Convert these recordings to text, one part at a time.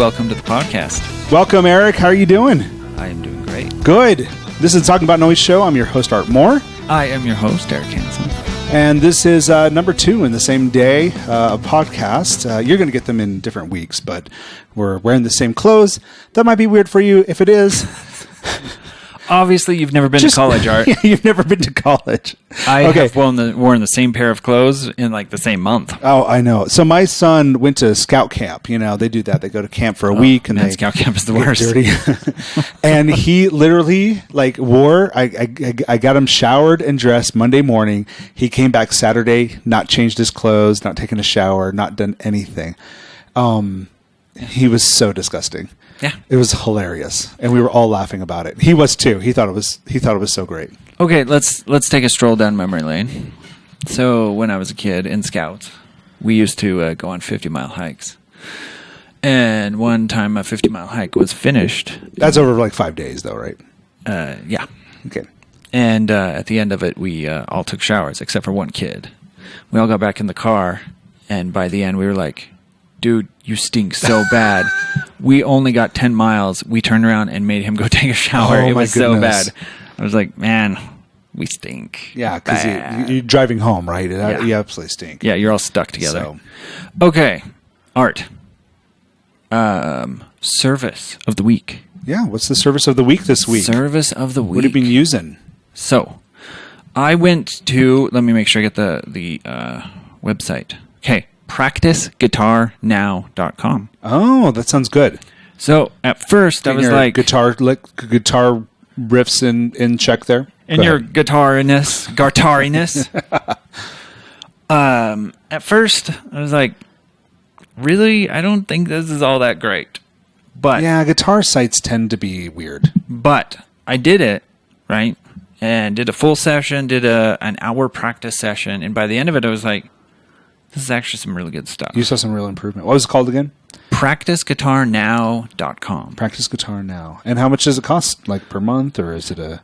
welcome to the podcast. Welcome, Eric. How are you doing? I am doing great. Good. This is Talking About Noise Show. I'm your host, Art Moore. I am your host, Eric Hansen. And this is number 2 in the same day of podcast. You're going to get them in different weeks, but we're wearing the same clothes. That might be weird for you. If it is... Obviously, you've never been to college, Art. Yeah, you've never been to college. I have worn the same pair of clothes in like the same month. Oh, I know. So my son went to scout camp. You know, they do that. They go to camp for a week. And man, scout camp is the worst. Dirty. And he literally I got him showered and dressed Monday morning. He came back Saturday, not changed his clothes, not taken a shower, not done anything. He was so disgusting. Yeah, it was hilarious, and we were all laughing about it. He was too. He thought it was so great. Okay, let's take a stroll down memory lane. So when I was a kid in Scouts, we used to go on 50-mile hikes, and one time a 50-mile hike was finished. That's over like 5 days, though, right? Yeah. Okay. And at the end of it, we all took showers except for one kid. We all got back in the car, and by the end, we were like, dude, you stink so bad. We only got 10 miles. We turned around and made him go take a shower. Oh, it was my so goodness. bad. I was like, man, we stink. Yeah, because you're driving home, right? Yeah. You absolutely stink. Yeah, you're all stuck together. So. Okay, Art. Service of the week. Yeah, what's the service of the week this week? Service of the week. What have you been using? So, I went to, let me make sure I get the website. Okay. PracticeGuitarNow.com. Oh, that sounds good. So at first I was like guitar riffs in check there. And your guitariness. At first I was like, really? I don't think this is all that great. But yeah, guitar sites tend to be weird. But I did it, right? And did a full session, did an hour practice session, and by the end of it I was like, this is actually some really good stuff. You saw some real improvement. What was it called again? PracticeGuitarNow.com. Practice Guitar Now. And how much does it cost? Like per month, or is it a...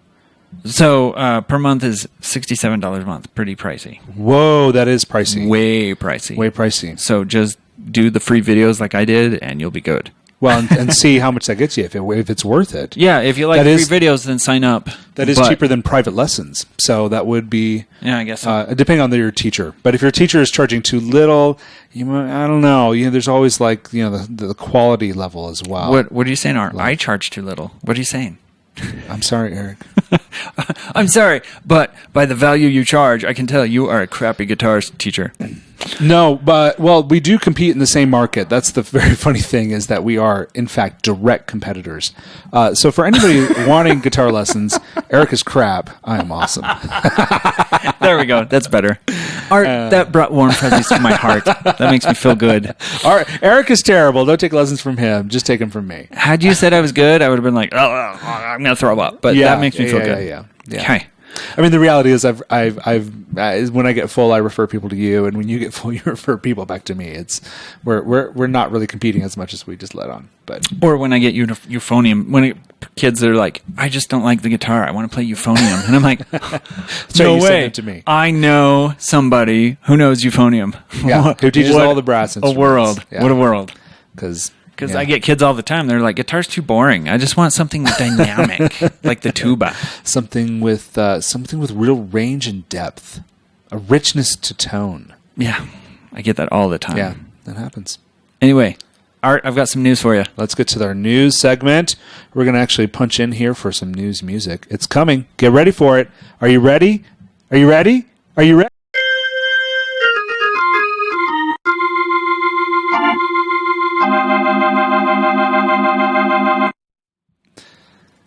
So per month is $67 a month. Pretty pricey. Whoa, that is pricey. Way pricey. Way pricey. So just do the free videos like I did, and you'll be good. Well, and see how much that gets you if it's worth it. Yeah, if you like free videos, then sign up. That is cheaper than private lessons. So that would be... Yeah, I guess so. Depending on your teacher. But if your teacher is charging too little, I don't know. There's always the quality level as well. What are you saying, Art? I charge too little. What are you saying? I'm sorry, Eric. I'm sorry, but by the value you charge, I can tell you are a crappy guitar teacher. No, but, we do compete in the same market. That's the very funny thing, is that we are, in fact, direct competitors. So for anybody wanting guitar lessons, Eric is crap. I am awesome. There we go. That's better. Art, that brought warm fuzzies to my heart. That makes me feel good. All right, Eric is terrible. Don't take lessons from him. Just take them from me. Had you said I was good, I would have been like, I'm going to throw up. But that makes me feel good. Yeah. Okay. I mean, the reality is, I've when I get full, I refer people to you, and when you get full, you refer people back to me. We're not really competing as much as we just let on. But or when I get euphonium, kids are like, I just don't like the guitar. I want to play euphonium, and I'm like, no way. Send it to me. I know somebody who knows euphonium. Yeah, who teaches all the brass instruments. A world. Yeah. What a world. Because I get kids all the time. They're like, guitar's too boring. I just want something dynamic, like the tuba. Something with real range and depth, a richness to tone. Yeah, I get that all the time. Yeah, that happens. Anyway, Art, I've got some news for you. Let's get to our news segment. We're going to actually punch in here for some news music. It's coming. Get ready for it. Are you ready? Are you ready? Are you ready?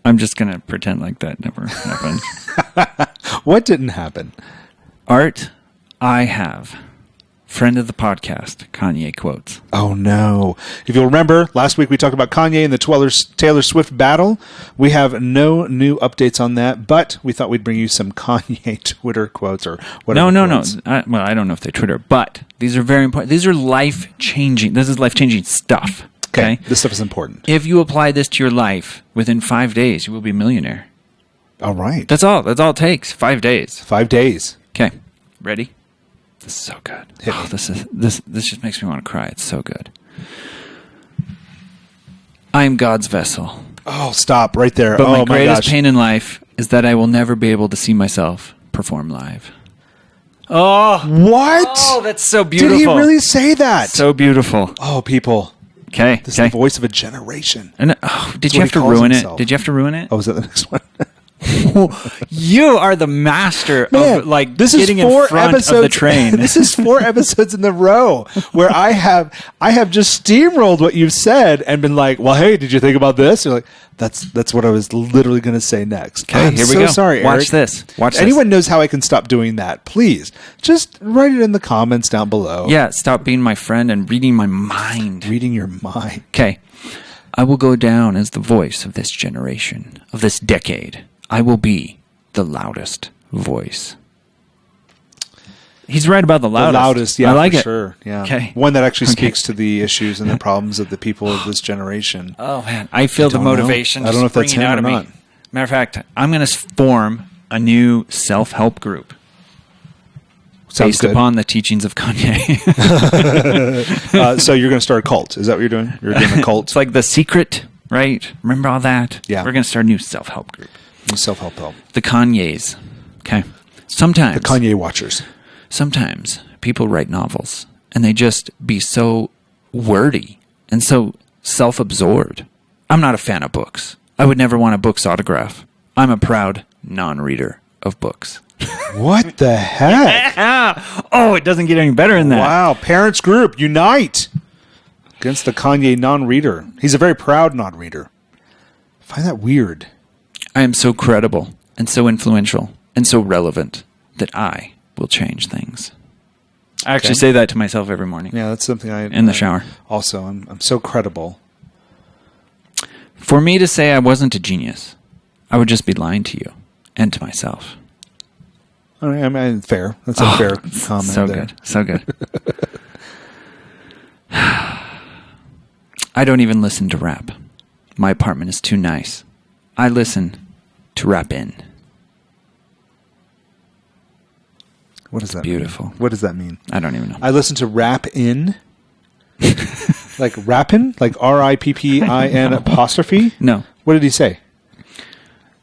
I'm just going to pretend like that never happened. What didn't happen? Art, I have friend of the podcast, Kanye quotes. Oh, no. If you'll remember, last week we talked about Kanye and the Taylor Swift battle. We have no new updates on that, but we thought we'd bring you some Kanye Twitter quotes or whatever. No. I don't know if they Twitter, but these are very important. These are life-changing. This is life-changing stuff. Okay? This stuff is important. If you apply this to your life, within 5 days, you will be a millionaire. All right. That's all it takes. 5 days. 5 days. Okay. Ready? This is so good. This just makes me want to cry. It's so good. I am God's vessel. Oh, stop right there. But oh, my greatest gosh. pain in life is that I will never be able to see myself perform live. Oh, What? oh, that's so beautiful. Did he really say that? So beautiful. Oh, people. Okay. This is the voice of a generation. And did That's you what have to he calls ruin himself. it? Did you have to ruin it? Oh, is that the next one? You are the master Man, of like this getting is 4 in front episodes, of the train. This is 4 episodes in a row where I have just steamrolled what you've said and been like, well, hey, did you think about this? You're like, that's what I was literally going to say next. Okay, I'm here we so go. sorry, Watch Eric. this. Watch this. Anyone knows how I can stop doing that? Please, just write it in the comments down below. Yeah, stop being my friend and reading my mind. Reading your mind. Okay. I will go down as the voice of this generation, of this decade. I will be the loudest voice. He's right about the loudest. The loudest, yeah, I like for it. sure. Yeah. Okay. One that actually Okay. speaks to the issues and the problems of the people of this generation. Oh man, I feel the don't know. motivation. I don't know if that's springing him out or of me. not. Matter of fact, I'm going to form a new self-help group Sounds based good. upon the teachings of Kanye. So you're going to start a cult. Is that what you're doing? You're doing a cult? It's like The Secret, right? Remember all that? Yeah. We're going to start a new self-help group. Self-help help. The Kanyes. Okay. Sometimes. The Kanye watchers. Sometimes people write novels and they just be so wordy and so self-absorbed. I'm not a fan of books. I would never want a book's autograph. I'm a proud non-reader of books. What the heck? Oh, it doesn't get any better than that. Wow. Parents group, unite against the Kanye non-reader. He's a very proud non-reader. I find that weird. I am so credible and so influential and so relevant that I will change things. I actually say that to myself every morning. Yeah, that's something I... In the shower. Also, I'm so credible. For me to say I wasn't a genius, I would just be lying to you and to myself. All right, I mean, fair. That's a fair comment So there. good. So good. I don't even listen to rap. My apartment is too nice. I listen to rap in. What does that Beautiful. mean? What does that mean? I don't even know. I listen to rap in. Like rappin'? Like RIPPIN apostrophe? No. What did he say?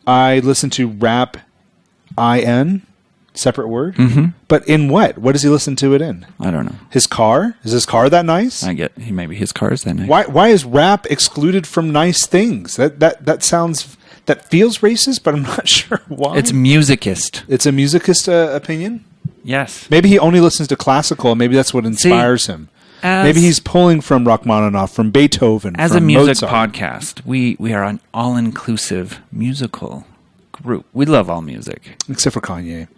I listen to rap IN, separate word? Mm-hmm. But in what? What does he listen to it in? I don't know. His car? Is his car that nice? Maybe his car is that nice. Why is rap excluded from nice things? That sounds... That feels racist, but I'm not sure why. It's musicist. It's a musicist opinion? Yes. Maybe he only listens to classical. Maybe that's what inspires him. Maybe he's pulling from Rachmaninoff, from Beethoven, As from a music Mozart. podcast, we are an all-inclusive musical group. We love all music. Except for Kanye.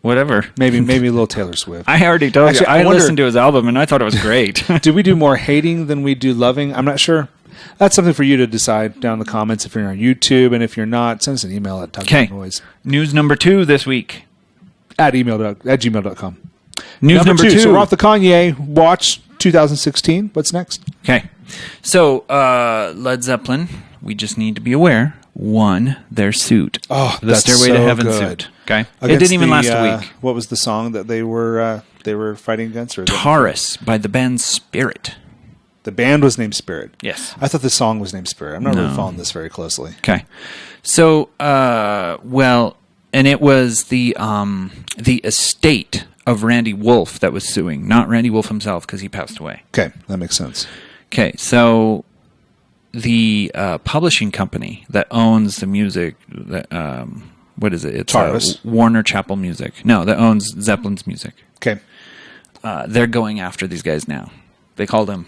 Whatever. Maybe a little Taylor Swift. I already told Actually, you. I I wonder- listened to his album, and I thought it was great. Do we do more hating than we do loving? I'm not sure. That's something for you to decide down in the comments if you're on YouTube. And if you're not, send us an email at Okay. talkingnoise News number 2 this week. at gmail.com. News number 2. So we're off the Kanye Watch 2016. What's next? Okay. So, Led Zeppelin, we just need to be aware, won their suit. Oh, the that's Stairway to so Heaven good. suit. Okay. It Against didn't even the, last a week. What was the song that they were fighting against? Or Taurus by the band Spirit. the band was named Spirit. Yes. I thought the song was named Spirit. I'm not really No. following this very closely. Okay. So, and it was the estate of Randy Wolf that was suing, not Randy Wolf himself because he passed away. Okay, that makes sense. Okay, so the publishing company that owns the music, what is it? It's Taurus. Warner Chappell Music. No, that owns Zeppelin's music. Okay. They're going after these guys now. They call them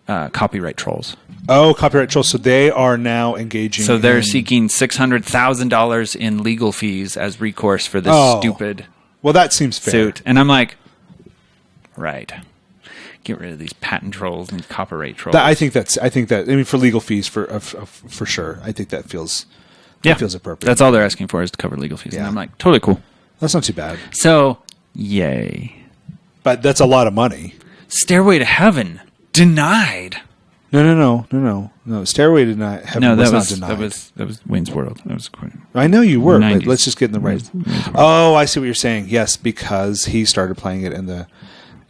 copyright trolls. Oh, copyright trolls. So they are now engaging. So they're in- seeking $600,000 in legal fees as recourse for this Oh. stupid Well, that seems fair. suit. And I'm like, right. Get rid of these patent trolls and copyright trolls. I think that. I mean, for legal fees, for sure. I think that feels. That feels appropriate. That's all they're asking for is to cover legal fees. Yeah. And I'm like, totally cool. That's not too bad. So, yay. But that's a lot of money. Stairway to Heaven denied. No. Stairway did not. Heaven No, was that not was denied. that was Wayne's World. That was quite. I know you were, but 90s. let's just get in the right. Wayne's World. Oh, I see what you're saying. Yes, because he started playing it in the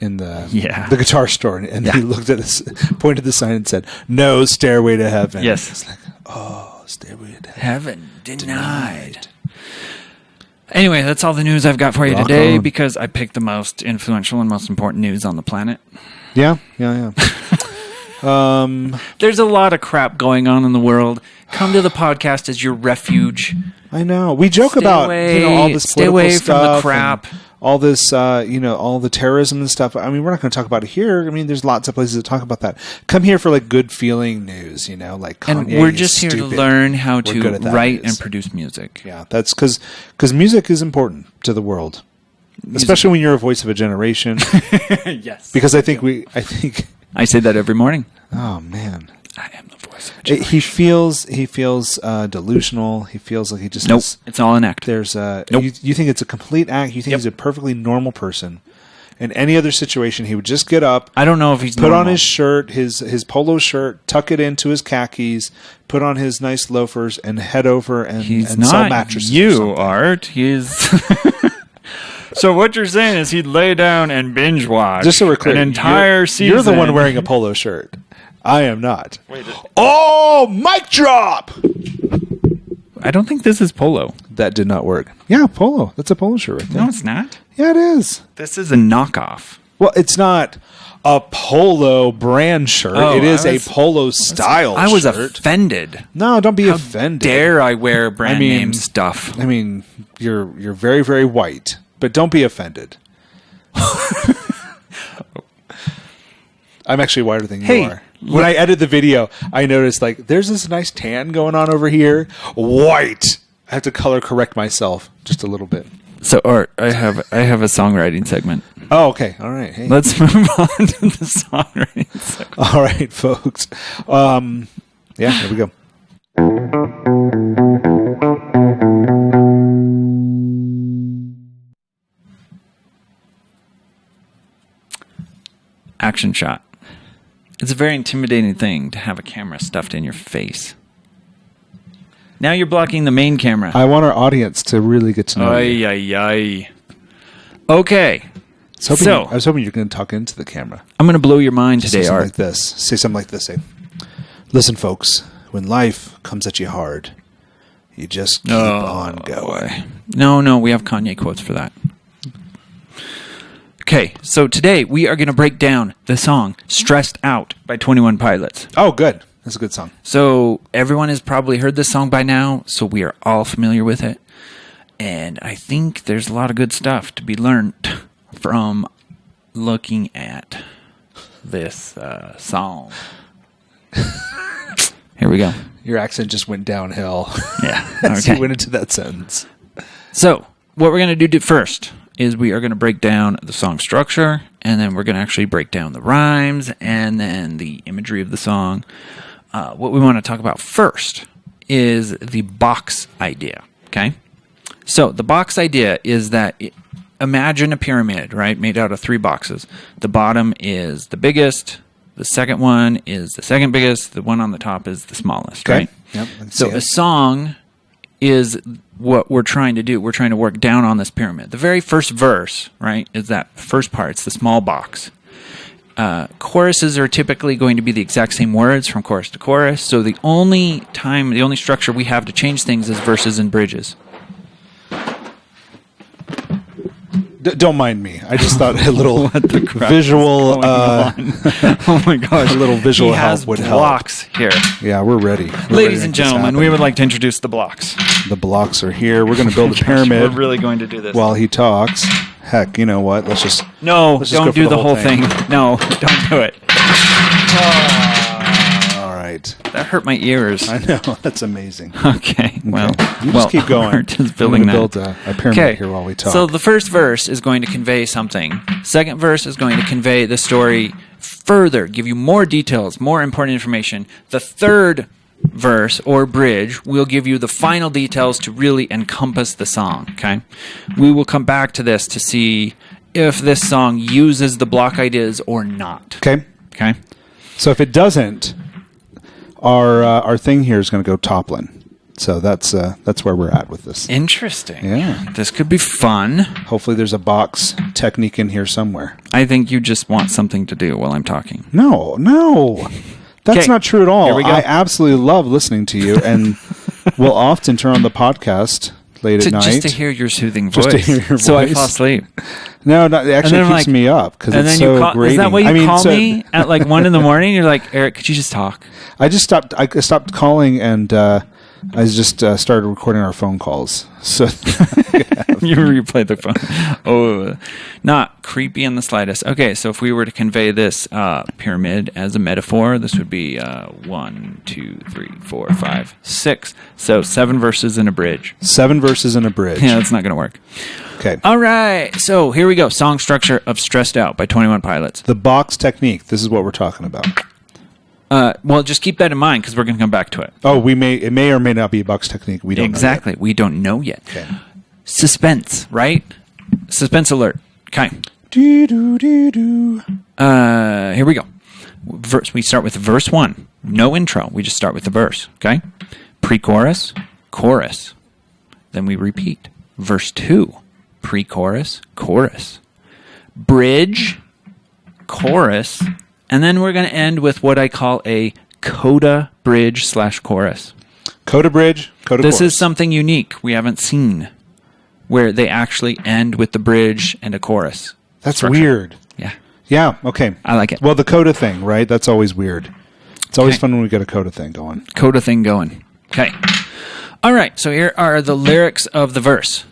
in the Yeah. the guitar store, and he looked at us, pointed at the sign, and said, "No, Stairway to Heaven." Yes. It's like, oh, Stairway to Heaven denied. Anyway, that's all the news I've got for you Rock today on. because I picked the most influential and most important news on the planet. Yeah. There's a lot of crap going on in the world. Come to the podcast as your refuge. I know. We joke Stay about away- all this stay political away from the stuff, crap. and all this, all the terrorism and stuff. I mean, we're not going to talk about it here. I mean, there's lots of places to talk about that. Come here for like good feeling news, like Kanye And we're is just here to stupid. learn how We're to good at that write news. and produce music. Yeah, that's because music is important to the world, especially when you're a voice of a generation. Yes. Because I think I say that every morning. oh man, I am the voice of a generation. he feels delusional. He feels like he just Nope. has- It's all an act. There's Nope. you think it's a complete act. You think Yep. he's a perfectly normal person. In any other situation, he would just get up, I don't know if he's put normal. on his shirt, his polo shirt, tuck it into his khakis, put on his nice loafers, and head over and He's sell not mattresses. or you, something. Art. He's... So what you're saying is he'd lay down and binge watch Just so we're clear, an entire season. You're the one wearing a polo shirt. I am not. Oh, mic drop! I don't think this is polo. That did not work. Yeah, polo. That's a polo shirt right there. No, it's not. Yeah, it is. This is a knockoff. Well, it's not a polo brand shirt. Oh, it is I a was- polo style I was shirt. offended. No, don't be How offended. dare I wear brand I mean- name stuff? I mean, you're very, very white, but don't be offended. I'm actually whiter than you Hey, are. When I edit the video, I noticed like there's this nice tan going on over here. White. I have to color correct myself just a little bit. So, Art, I have a songwriting segment. Oh, okay. All right. Hey. Let's move on to the songwriting segment. All right, folks. Yeah, here we go. Action shot. It's a very intimidating thing to have a camera stuffed in your face. Now you're blocking the main camera. I want our audience to really get to know you. Ay, ay, ay. Okay. I was hoping you're going to talk into the camera. I'm going to blow your mind Say today, something Art. like this. Say something like this. Say, listen, folks. When life comes at you hard, you just keep on going. Boy. No, we have Kanye quotes for that. Okay, so today we are going to break down the song Stressed Out by 21 Pilots. Oh, good. That's a good song. So everyone has probably heard this song by now, so we are all familiar with it. And I think there's a lot of good stuff to be learned from looking at this song. Here we go. Your accent just went downhill Yeah. as you Okay. went into that sentence. So what we're going to do first is we are going to break down the song structure, and then we're going to actually break down the rhymes and then the imagery of the song. What we want to talk about first is the box idea, okay? So the box idea is that imagine a pyramid, right, made out of 3 boxes. The bottom is the biggest, the second one is the second biggest, the one on the top is the smallest, Okay. right? Yep, I can So see a it. song is what we're trying to do. We're trying to work down on this pyramid. The very first verse, right, is that first part. It's the small box. Choruses are typically going to be the exact same words from chorus to chorus. So the only structure we have to change things is verses and bridges. Don't mind me. I just thought a little What the crap visual, Oh my gosh. a little visual He has help would help. blocks here. Yeah, we're ready. We're ready to Ladies make and this gentlemen, we happen. would like to introduce the blocks. The blocks are here. We're going to build a pyramid We're really going to do this. while he talks. Heck, you know what? Let's just No, let's just go don't for do the whole thing. No, don't do it. All right. That hurt my ears. I know. That's amazing. Okay, well, You just keep going. Art is I'm building gonna that. build a pyramid here while we talk. So the first verse is going to convey something. Second verse is going to convey the story further, give you more details, more important information. The third verse or bridge will give you the final details to really encompass the song, okay? We will come back to this to see if this song uses the block ideas or not. Okay. Okay? So if it doesn't, our thing here is going to go toppling. So that's where we're at with this. Interesting. Yeah. This could be fun. Hopefully there's a box technique in here somewhere. I think you just want something to do while I'm talking. No. That's 'Kay. not true at all. Here we go. I absolutely love listening to you, and will often turn on the podcast late at night. Just to hear your soothing Just voice. to hear your So I voice. fall asleep. No, it actually then I'm keeps like- me up because And it's then you so call, grating. is that why you call so me at like 1 a.m? You're like, Eric, could you just talk? I just stopped. I stopped calling, and I just started recording our phone calls. So You replayed the phone. Oh, not creepy in the slightest. Okay, so if we were to convey this pyramid as a metaphor, this would be 1, 2, 3, 4, 5, 6. So 7 verses in a bridge. 7 verses in a bridge. Yeah, that's not going to work. Okay. All right, so here we go. Song structure of Stressed Out by 21 Pilots. The box technique. This is what we're talking about. Well, just keep that in mind because we're going to come back to it. Oh, it may or may not be a box technique. We don't Exactly. know yet. We don't know yet. Okay. Suspense, right? Suspense alert. Okay. Doo-doo-doo-doo. Here we go. We start with verse 1. No intro. We just start with the verse. Okay. Pre-chorus, chorus. Then we repeat. Verse 2. Pre-chorus, chorus. Bridge, chorus. And then we're going to end with what I call a coda bridge / chorus. Coda bridge, coda This chorus. is something unique we haven't seen, where they actually end with the bridge and a chorus. That's structure. weird. Yeah. Yeah, okay. I like it. Well, the coda thing, right? That's always weird. It's always Okay. fun when we get a coda thing going. Coda thing going. Okay. All right, so here are the lyrics of the verse.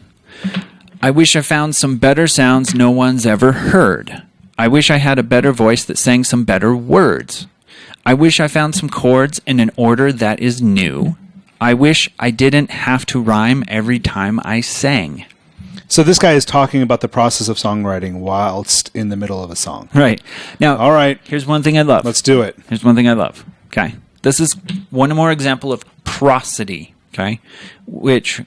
I wish I found some better sounds no one's ever heard. I wish I had a better voice that sang some better words. I wish I found some chords in an order that is new. I wish I didn't have to rhyme every time I sang. So this guy is talking about the process of songwriting whilst in the middle of a song. Right. Now, All right, here's one thing I love. let's do it. Here's one thing I love. Okay. This is one more example of prosody. Okay. Which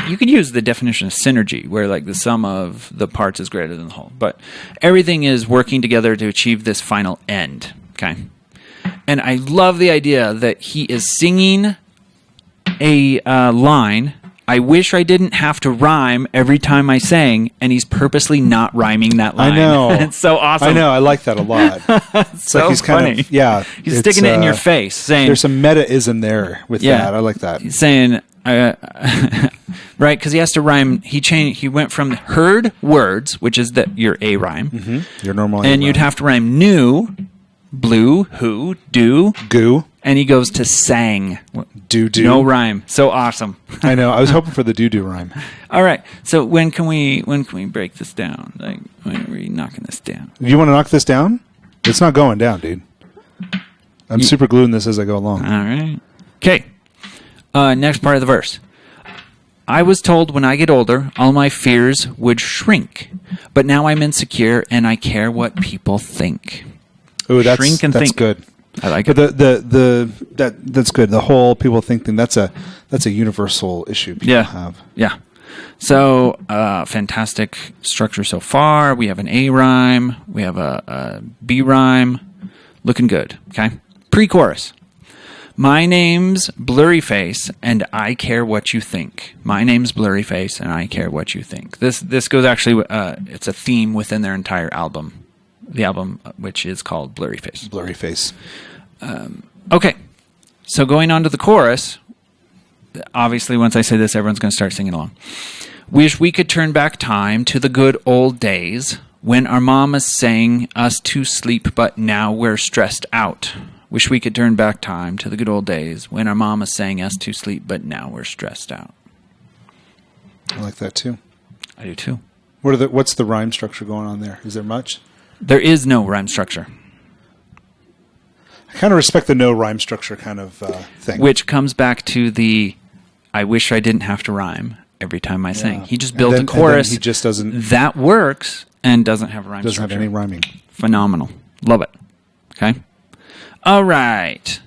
you could use the definition of synergy, where like the sum of the parts is greater than the whole. But everything is working together to achieve this final end. Okay. And I love the idea that he is singing a line. I wish I didn't have to rhyme every time I sang, and he's purposely not rhyming that line. I know. It's so awesome. I know. I like that a lot. It's so like he's kind funny. of, yeah. He's it's, sticking it in your face, saying, There's some meta-ism there with Yeah. that. I like that. he's saying, right? Because he has to rhyme. He went from heard words, which is your A rhyme, Your normal and you'd have to rhyme new, blue, who, do, goo, and he goes to sang. do. No rhyme. So awesome. I know. I was hoping for the do rhyme. All right. So when can we break this down? Like, when are we knocking this down? You want to knock this down? It's not going down, dude. I'm super gluing this as I go along. All right. Okay. Next part of the verse. I was told when I get older, all my fears would shrink. But now I'm insecure and I care what people think. Ooh, that's Shrink and think. good. I like But it. that's good. The whole people think thing, that's a universal issue people have. Yeah. So, fantastic structure so far. We have an A rhyme. We have a B rhyme. Looking good. Okay. Pre-chorus. My name's Blurryface, and I care what you think. My name's Blurryface, and I care what you think. This goes actually. It's a theme within their entire album. The album, which is called Blurryface. Blurry face. Okay. So going on to the chorus. Obviously, once I say this, everyone's going to start singing along. Wish we could turn back time to the good old days when our mamas sang us to sleep, but now we're stressed out. Wish we could turn back time to the good old days when our mamas sang us to sleep, but now we're stressed out. I like that too. I do too. What's the rhyme structure going on there? Is there much? There is no rhyme structure, I kind of respect the no rhyme structure kind of thing. which comes back to the I wish I didn't have to rhyme every time I sang. He just built a chorus He just doesn't that works and doesn't have a rhyme have structure. any rhyming. Phenomenal. Love it. Okay. All right.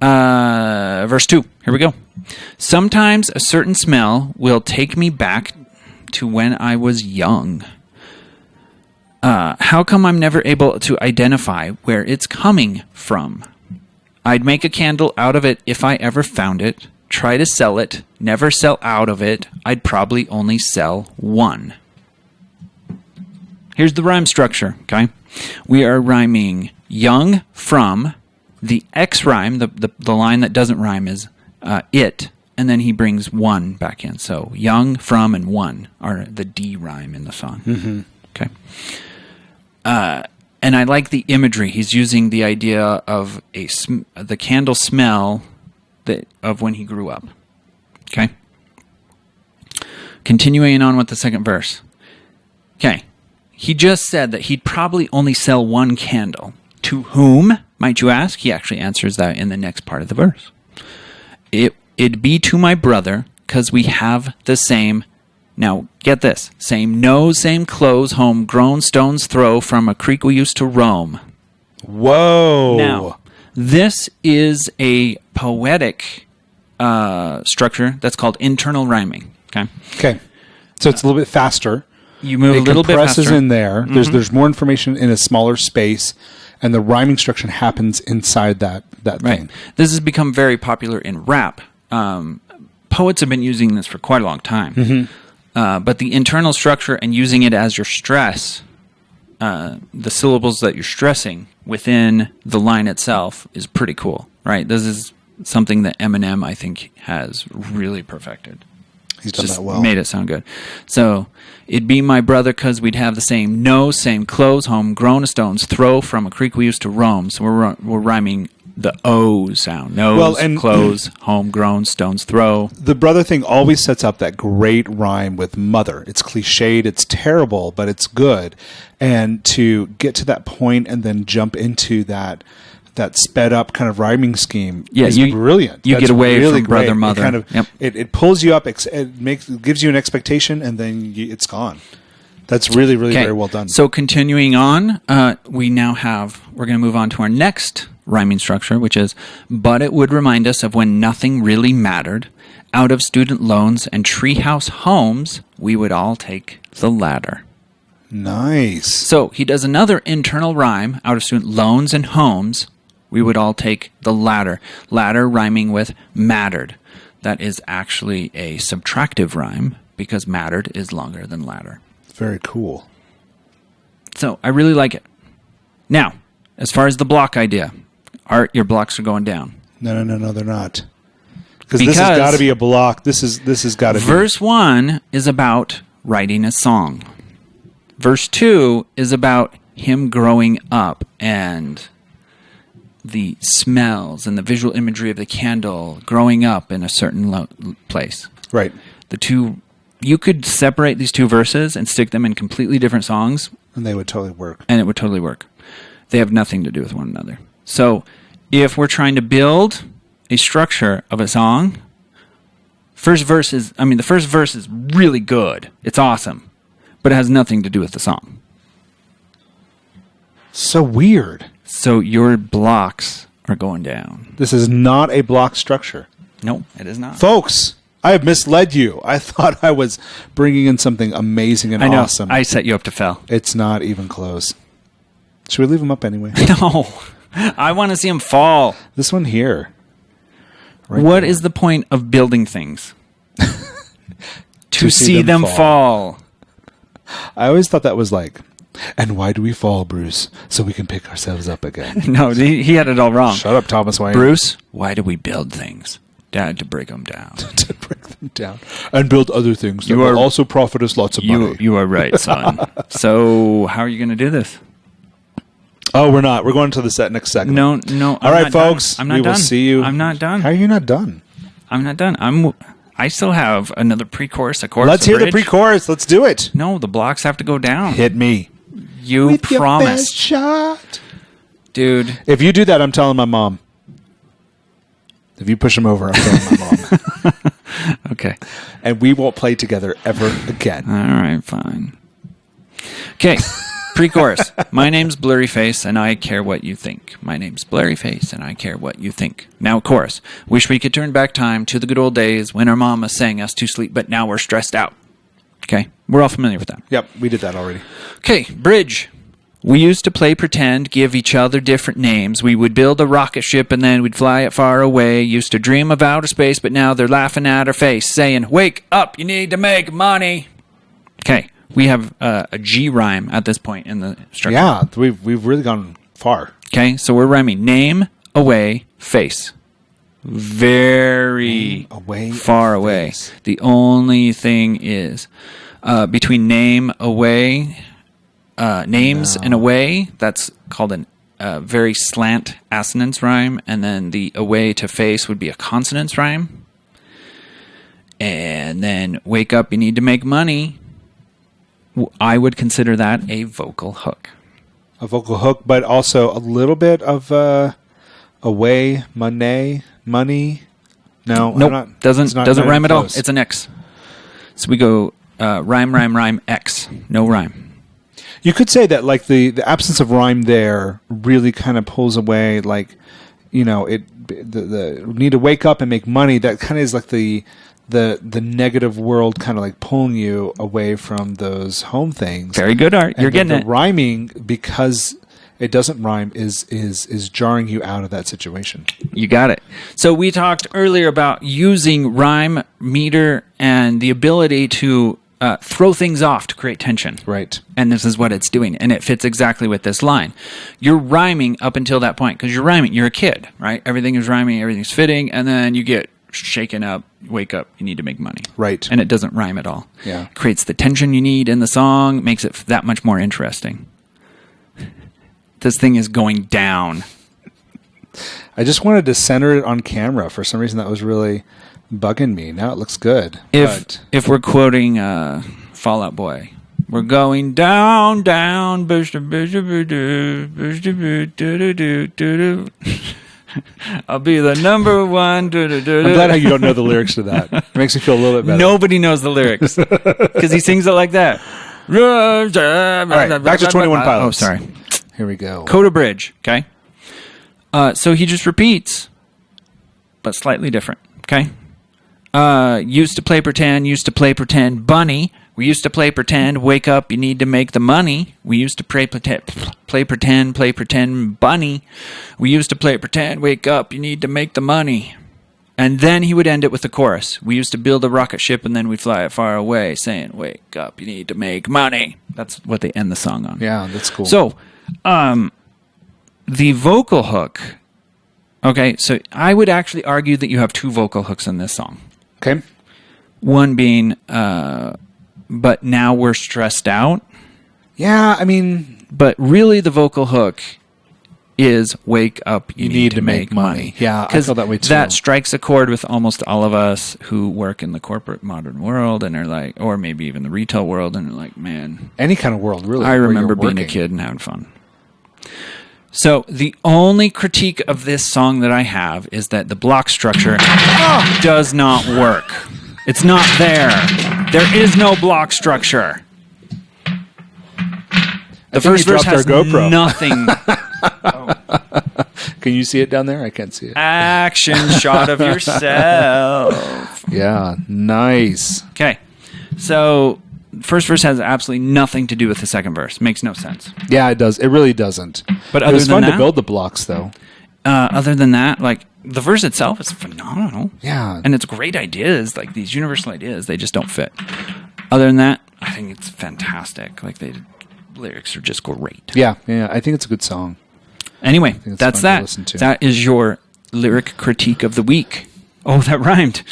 Verse 2. Here we go. Sometimes a certain smell will take me back to when I was young. How come I'm never able to identify where it's coming from? I'd make a candle out of it if I ever found it. Try to sell it. Never sell out of it. I'd probably only sell one. Here's the rhyme structure, okay? We are rhyming young from. The X rhyme, the line that doesn't rhyme is it, and then he brings one back in. So young, from, and one are the D rhyme in the song. Mm-hmm. Okay. And I like the imagery. He's using the idea of the candle smell of when he grew up. Okay. Continuing on with the second verse. Okay. He just said that he'd probably only sell one candle. To whom, might you ask? He actually answers that in the next part of the verse. It'd be to my brother, 'cause we have the same, now get this, same nose, same clothes, homegrown stones throw from a creek we used to roam. Whoa. Now, this is a poetic structure that's called internal rhyming. Okay. So it's a little bit faster. You move a little bit faster. It compresses in there. Mm-hmm. There's more information in a smaller space, and the rhyming structure happens inside that right. thing. This has become very popular in rap. Poets have been using this for quite a long time. Mm-hmm. But the internal structure and using it as your stress, the syllables that you're stressing within the line itself is pretty cool, right? This is something that Eminem, I think, has really perfected. He's done just that well. Made it sound good. So, it'd be my brother 'cause we'd have the same nose, same clothes, homegrown stones throw from a creek we used to roam. So we're rhyming the O sound. Nose, clothes, homegrown, stones throw. The brother thing always sets up that great rhyme with mother. It's cliched, it's terrible, but it's good. And to get to that point and then jump into that sped up kind of rhyming scheme is brilliant. You get away really from brother, great. mother. It pulls you up, it gives you an expectation, and then it's gone. That's really, really very well done. So continuing on, we're going to move on to our next rhyming structure, which is, but it would remind us of when nothing really mattered. Out of student loans and treehouse homes, we would all take the ladder. Nice. So he does another internal rhyme, out of student loans and homes, we would all take the ladder. Ladder rhyming with mattered. That is actually a subtractive rhyme because mattered is longer than ladder. Very cool. So I really like it. Now, as far as the block idea, Art, your blocks are going down. No, they're not. Because this has got to be a block. This has got to be. Verse 1 is about writing a song. Verse 2 is about him growing up and the smells and the visual imagery of the candle growing up in a certain place. Right. You could separate these two verses and stick them in completely different songs. And they would totally work. And it would totally work. They have nothing to do with one another. So if we're trying to build a structure of a song, the first verse is really good. It's awesome. But it has nothing to do with the song. So weird. So your blocks are going down. This is not a block structure. No, it is not. Folks, I have misled you. I thought I was bringing in something amazing and awesome. I set you up to fail. It's not even close. Should we leave them up anyway? No. I want to see them fall. This one here. What is the point of building things? to see them fall. I always thought that was like, and why do we fall, Bruce? So we can pick ourselves up again. No, he had it all wrong. Shut up, Thomas Wayne. Bruce, why do we build things? Dad, to break them down. To break them down. And build other things that will also profit us lots of money. You are right, son. So how are you going to do this? Oh, we're not. We're going to the next segment. No. All right, folks. I'm not done. We will see you. I'm not done. How are you not done? I'm not done. I still have another pre-chorus, a chorus. Let's hear the pre-chorus. Let's do it. No, the blocks have to go down. Hit me. You with promised. Your best shot. Dude. If you do that, I'm telling my mom. If you push him over, I'm telling my mom. Okay. And we won't play together ever again. All right, fine. Okay. Pre-chorus. My name's Blurryface, and I care what you think. My name's Blurryface, and I care what you think. Now, chorus. Wish we could turn back time to the good old days when our mama sang us to sleep, but now we're stressed out. Okay? We're all familiar with that. Yep, we did that already. Okay, bridge. We used to play pretend, give each other different names. We would build a rocket ship and then we'd fly it far away. Used to dream of outer space, but now they're laughing at our face, saying, wake up, you need to make money. Okay, we have a G rhyme at this point in the structure. Yeah, we've really gone far. Okay, so we're rhyming name, away, face. Very away, far away. face. The only thing is between name, away... names and away, that's called a very slant assonance rhyme, and then the away to face would be a consonance rhyme. And then wake up, you need to make money. I would consider that a vocal hook. A vocal hook, but also a little bit of away, money. No, Nope, doesn't rhyme at all. close. It's an X. So we go rhyme, X. No rhyme. You could say that like the absence of rhyme there really kind of pulls away, like, you know, the need to wake up and make money. That kind of is like the negative world kind of like pulling you away from those home things. Very good, Art. You're getting it. Rhyming, because it doesn't rhyme, is jarring you out of that situation. You got it. So we talked earlier about using rhyme, meter, and the ability to throw things off to create tension. Right. And this is what it's doing. And it fits exactly with this line. You're rhyming up until that point because you're rhyming. You're a kid, right? Everything is rhyming. Everything's fitting. And then you get shaken up, wake up, you need to make money. Right. And it doesn't rhyme at all. Yeah. Creates the tension you need in the song, makes it that much more interesting. This thing is going down. I just wanted to center it on camera. For some reason, that was really bugging me. Now it looks good. If we're quoting Fall Out Boy, we're going down, down. I'll be the number one. I'm glad how you don't know the lyrics to that. It makes me feel a little bit better. Nobody knows the lyrics because he sings it like that. All right, back to 21 Pilots. Oh, sorry. Here we go. Coda bridge, okay? So he just repeats, but slightly different, okay? Used to play pretend, bunny. We used to play pretend, wake up, you need to make the money. We used to play pretend, bunny. We used to play pretend, wake up, you need to make the money. And then he would end it with the chorus. We used to build a rocket ship and then we'd fly it far away, saying, wake up, you need to make money. That's what they end the song on. Yeah, that's cool. So, the vocal hook, okay, so I would actually argue that you have two vocal hooks in this song. Okay. One being, but now we're stressed out. Yeah, I mean... But really the vocal hook is wake up, you need to make money. Yeah, I feel that way too. That strikes a chord with almost all of us who work in the corporate modern world and are like, or maybe even the retail world, and are like, man. Any kind of world, really. I remember being a kid and having fun. So the only critique of this song that I have is that the block structure does not work. It's not there. There is no block structure. The first verse has nothing. Can you see it down there? I can't see it. Action shot of yourself. Yeah, nice. Okay, so first verse has absolutely nothing to do with the second verse. Makes no sense. Yeah, it does. It really doesn't. But it was fun to build the blocks, though. Other than that, like the verse itself is phenomenal. Yeah, and it's great ideas, like these universal ideas. They just don't fit. Other than that, I think it's fantastic. Like the lyrics are just great. Yeah. I think it's a good song. Anyway, that's that. That is your lyric critique of the week. Oh, that rhymed.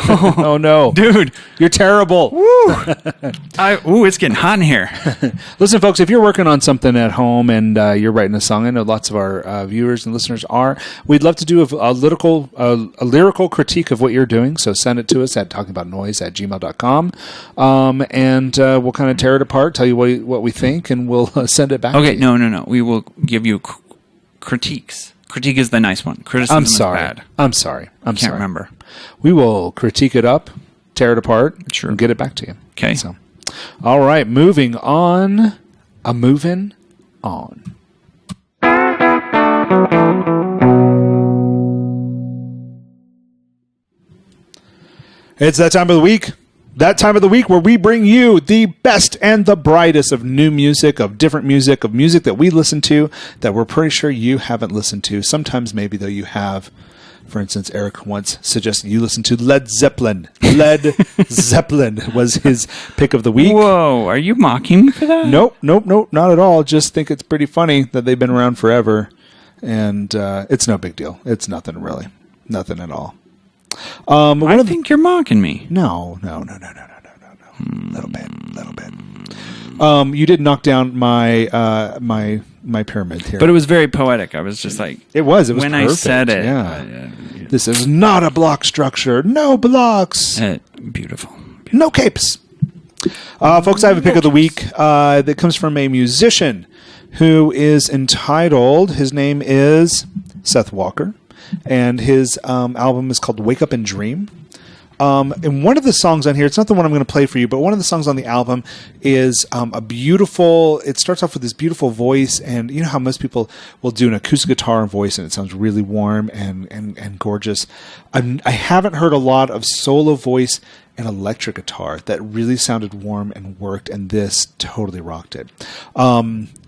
Oh no. Dude. You're terrible. Woo. It's getting hot in here. Listen, folks, if you're working on something at home and you're writing a song, I know lots of our viewers and listeners are, we'd love to do a lyrical critique of what you're doing. So send it to us at talkingaboutnoise@gmail.com. And we'll kind of tear it apart, tell you what we think, and we'll send it back to you. No. We will give you critiques. Critique is the nice one. Criticism is bad. I'm sorry. I can't remember. We will critique it up, tear it apart, sure, and get it back to you. Okay. So, all right, moving on. Moving on. It's that time of the week That time of the week where we bring you the best and the brightest of new music, of different music, of music that we listen to that we're pretty sure you haven't listened to. Sometimes maybe, though, you have. For instance, Eric once suggested you listen to Led Zeppelin. Led Zeppelin was his pick of the week. Whoa, are you mocking me for that? Nope, not at all. Just think it's pretty funny that they've been around forever. And it's no big deal. It's nothing really. Nothing at all. I think you're mocking me. No. Little bit. You did knock down my my pyramid here, but it was very poetic. I was just like, it was when perfect. I said it. Yeah. This is not a block structure. No blocks. Beautiful. No capes. Folks, I have a pick of the week that comes from a musician who is entitled. His name is Seth Walker. And his album is called Wake Up and Dream. And one of the songs on here, it's not the one I'm going to play for you, but one of the songs on the album is a beautiful, it starts off with this beautiful voice. And you know how most people will do an acoustic guitar and voice, and it sounds really warm and gorgeous. I haven't heard a lot of solo voice and electric guitar that really sounded warm and worked, and this totally rocked it.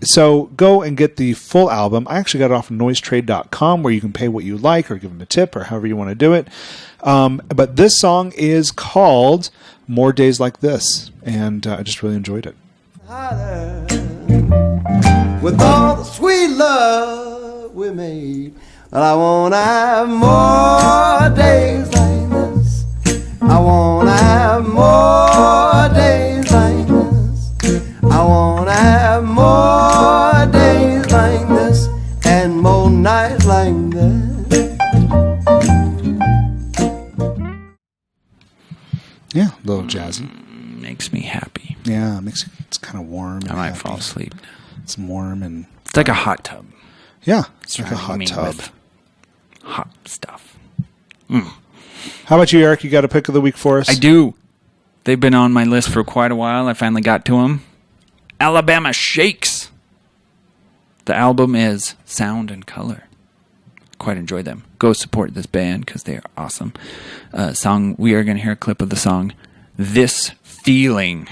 So go and get the full album. I actually got it off of noisetrade.com, where you can pay what you like or give them a tip or however you want to do it. But this song is called More Days Like This, and I just really enjoyed it. With all the sweet love we made, I want to have more days like this. I want to have more days like this. I want to have more days like this and more nights like this. Yeah, a little jazzy. Makes me happy. Yeah, it's kind of warm. I might fall asleep. It's warm and it's like a hot tub. Yeah, it's like a hot tub. With hot stuff. How about you, Eric? You got a pick of the week for us? I do. They've been on my list for quite a while. I finally got to them. Alabama Shakes. The album is Sound and Color. Quite enjoy them. Go support this band because they are awesome. Song. We are going to hear a clip of the song This Feeling.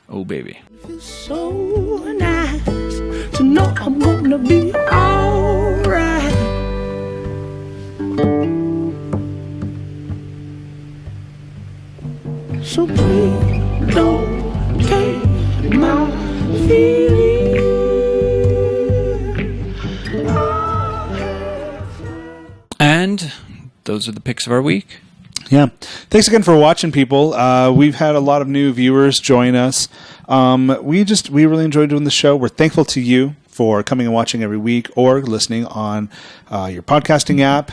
Oh, baby. It's so nice to know I'm gonna be alright. So please don't take my feeling. And those are the picks of our week. Yeah. Thanks again for watching, people. We've had a lot of new viewers join us. We really enjoy doing the show. We're thankful to you for coming and watching every week or listening on your podcasting app.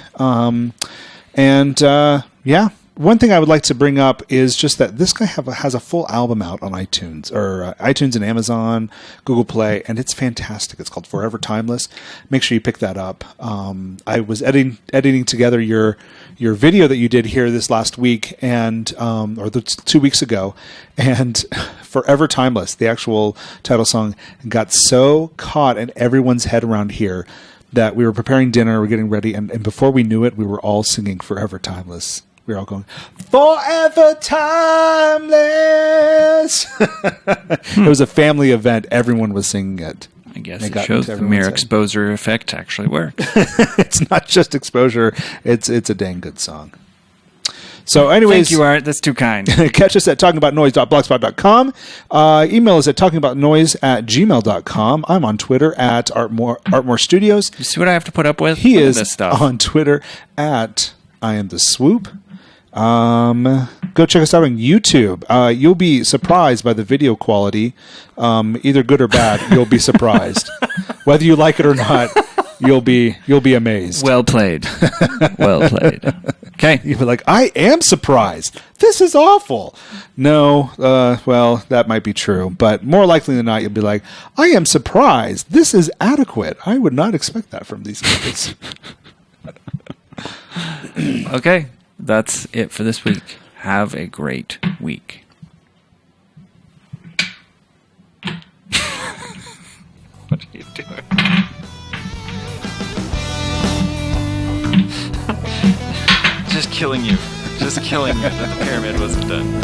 One thing I would like to bring up is just that this guy has a full album out on iTunes or iTunes and Amazon, Google Play, and it's fantastic. It's called Forever Timeless. Make sure you pick that up. I was editing together your video that you did here this last week and 2 weeks ago, and Forever Timeless, the actual title song, got so caught in everyone's head around here that we were preparing dinner, we're getting ready, and before we knew it, we were all singing Forever Timeless. We were all going, Forever Timeless. It was a family event. Everyone was singing it. I guess it shows the mere exposure effect actually works. It's not just exposure. It's a dang good song. So anyways. Thank you, Art. That's too kind. Catch us at talkingaboutnoise.blogspot.com. Email us at talkingaboutnoise@gmail.com. I'm on Twitter at Artmore Studios. You see what I have to put up with? He Look at is this stuff. on Twitter at I Am The Swoop. Go check us out on YouTube. You'll be surprised by the video quality. Either good or bad, you'll be surprised. Whether you like it or not, you'll be amazed. Well played. Well played. Okay. You'll be like, I am surprised. This is awful. No, well, that might be true. But more likely than not, you'll be like, I am surprised. This is adequate. I would not expect that from these guys. Okay. That's it for this week. Have a great week. What are you doing? Just killing you. Just killing you that the pyramid wasn't done.